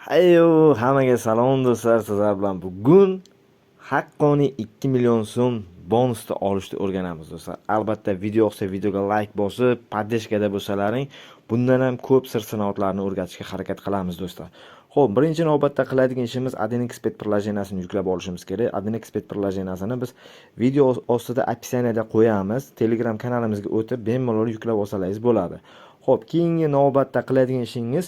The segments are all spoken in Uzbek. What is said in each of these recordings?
Hayo, hammaga salom do'stlar. Sizlar bilan bugun haqqoniy 2 million so'm bonusni olishni o'rganamiz do'stlar. Albatta video yoqsa videoga like bosib, podдержкада bo'lsalaring, bundan ham ko'p sir sinoatlarni o'rgatishga harakat qilamiz do'stlar. Xo'p, birinchi navbatda qiladigan ishimiz AdinExpert prilojeniyasini yuklab olishimiz kerak. AdinExpert prilojeniyasini biz video ostida opsiyaniyada qo'yamiz. Telegram kanalimizga o'tib, bemalol yuklab olsangiz bo'ladi. Xo'p, keyingi navbatda qiladigan ishingiz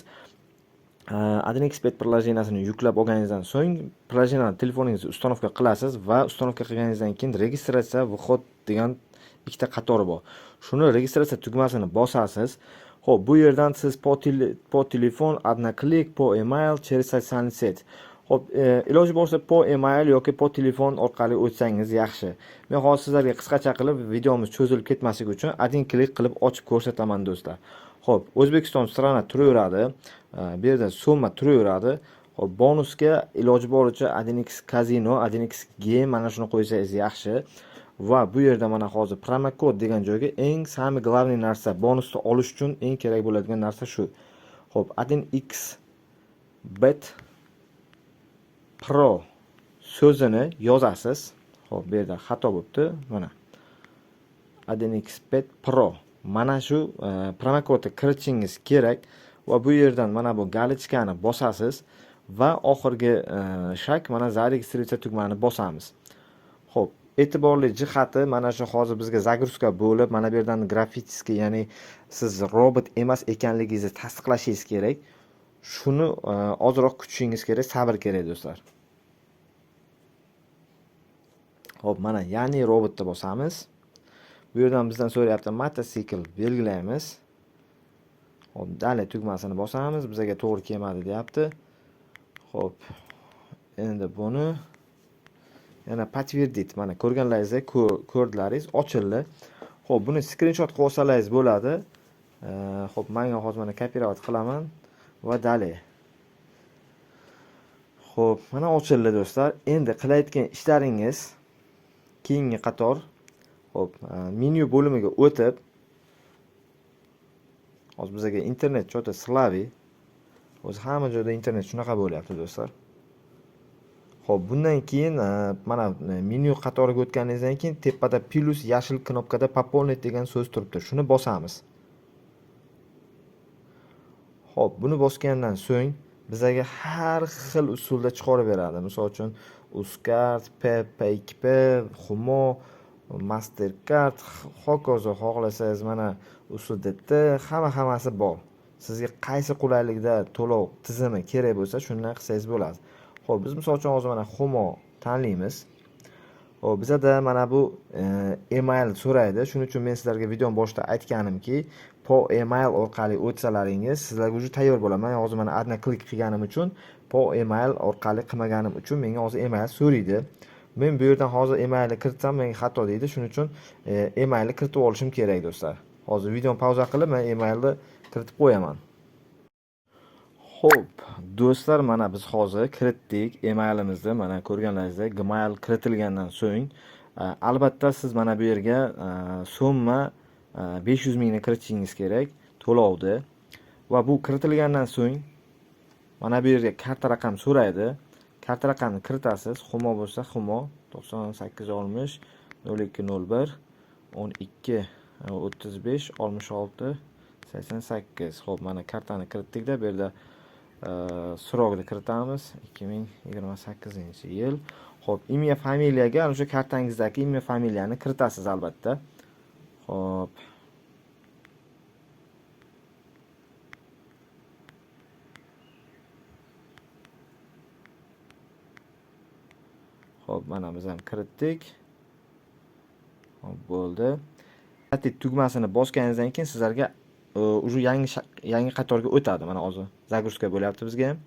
AdinExpert prilojeniyasini yuklab olganingizdan so'ng prilojeniyani telefoningizga ustanovka qilasiz va ustanovka qilganingizdan keyin registratsiya vxod degan ikkita qatori bor. Shuni registratsiya tugmasini bosasiz. Xo'p, bu yerdan siz po telefon, одноклик, po email, через социальный сеть. Xo'p, iloji bo'lsa po email yoki po telefon orqali o'tsangiz yaxshi. Men hozir sizlarga qisqacha qilib videomiz cho'zilib ketmasligi uchun один klik qilib ochib ko'rsataman do'stlar. Xo'p, O'zbekiston strana turaveradi. Bu yerda summa turaveradi. Xo'p, bonusga iloji boricha AdinX Casino, AdinX Game mana shuni qo'ysangiz yaxshi. Va bu yerda mana hozir promokod degan joyga eng sami главный narsa, bonusni olish uchun eng kerak bo'ladigan narsa shu. Xo'p, AdinX Bet Pro so'zini yozasiz. Xo'p, bu yerda xato bo'libdi. Mana AdinX Bet Pro. Mana shu promokodni kiritishingiz kerak va bu yerdan mana bu galichkani bosasiz va oxirgi shak mana zaregistratsiya tugmani bosamiz. Xo'p, e'tiborli jihati mana shu hozir bizga загрузка bo'lib, mana bu yerdan grafический, ya'ni siz robot emas ekanligingizni tasdiqlashingiz kerak. Shuni ozroq kutishingiz kerak, sabr kerak do'stlar. Xo'p, mana ya'ni robotni bosamiz. Bu yerdan bizdan so'rayapti mototsikl belgilaymiz. Xo'p, dalay tugmasini bosamiz. Bizga to'g'ri kelmadi deyapti. Xo'p, endi buni yana подтвердить, mana ko'rganlaringizdek ko'rdlaringiz ochildi. Xo'p, buni skrinshot qilib olsangiz bo'ladi. Xo'p, menga hozir mana kopirovat qilaman va dalay. Xo'p, mana ochildi do'stlar. Endi qilayotgan ishlaringiz keyingi qator. Xo'p, menyu bo'limiga o'tib, hozir bizga internet cho'ta slavi. O'zi hamma joyda internet shunaqa bo'lyapti do'stlar. Xo'p, bundan keyin mana menyu qatoriga o'tganingizdan keyin tepada plus yashil knopkada пополнить degan so'z turibdi. Shuni bosamiz. Xo'p, buni bosgandan so'ng bizga har xil usulda chiqarib beradi. Misol uchun Uzcard, P2P, Humo, Mastercard, hokazo xohlasangiz mana USDT hammasi bor. Sizga qaysi qulaylikda to'lov tizimi kerak bo'lsa, shundan qilsangiz bo'ladi. Xo'p, biz misol uchun hozir mana Humo tanlaymiz. Xo'p, bizda mana bu email so'raydi. Shuning uchun men sizlarga videoning boshida aytganimki, po email orqali o'tsalaringiz sizlarga уже tayyor bo'ladi. Men hozir mana одна klik qilganim uchun, po email orqali qilmaganim uchun menga hozir email so'raydi. Men bu yerdan hozir emailni kiritsam menga xato deydi. Shuning uchun emailni kiritib olishim kerak do'stlar. Hozir videoni pauza qilib men emailni kiritib qo'yaman. Xo'p, do'stlar, mana biz hozir kiritdik emailimizni. Mana ko'rganlaringizdek, Gmail kiritilgandan so'ng, albatta siz mana bu yerga summa 500 mingni kiritishingiz kerak to'lovni. Va bu kiritilgandan so'ng mana bu yerga karta raqam so'raydi. Karta raqamni kiritasiz. Humo bo'lsa Humo 9860 0201 12 35 66 88. Xo'p, mana kartani kiritdik-da, bu yerda so'rovni kiritamiz. 2028-yil. Xo'p, imya familiyaga ana shu kartangizdagi imya familiyani kiritasiz albatta. Xo'p. Xo'p, mana biz ham kiritdik. Xo'p, bo'ldi. Aktiv tugmasini bosganingizdan keyin sizlarga уже yangi qatorga o'tadi. Mana hozir загрузка bo'lyapti bizga ham.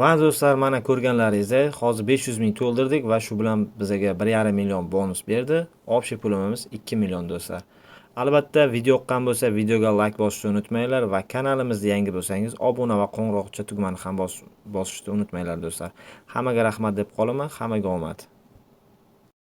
Va do'stlar, mana ko'rganlaringizdek, hozir 500 ming to'ldirdik va shu bilan bizga 1,5 million bonus berdi. Общий pulimiz 2 million do'stlar. Albatta, video yoqqan bo'lsa, videoga like bosishni unutmanglar va kanalimizga yangi bo'lsangiz, obuna va qo'ng'iroqcha tugmani ham bosishni unutmanglar do'stlar. Hammaga rahmat deb qolaman, hammaga omad.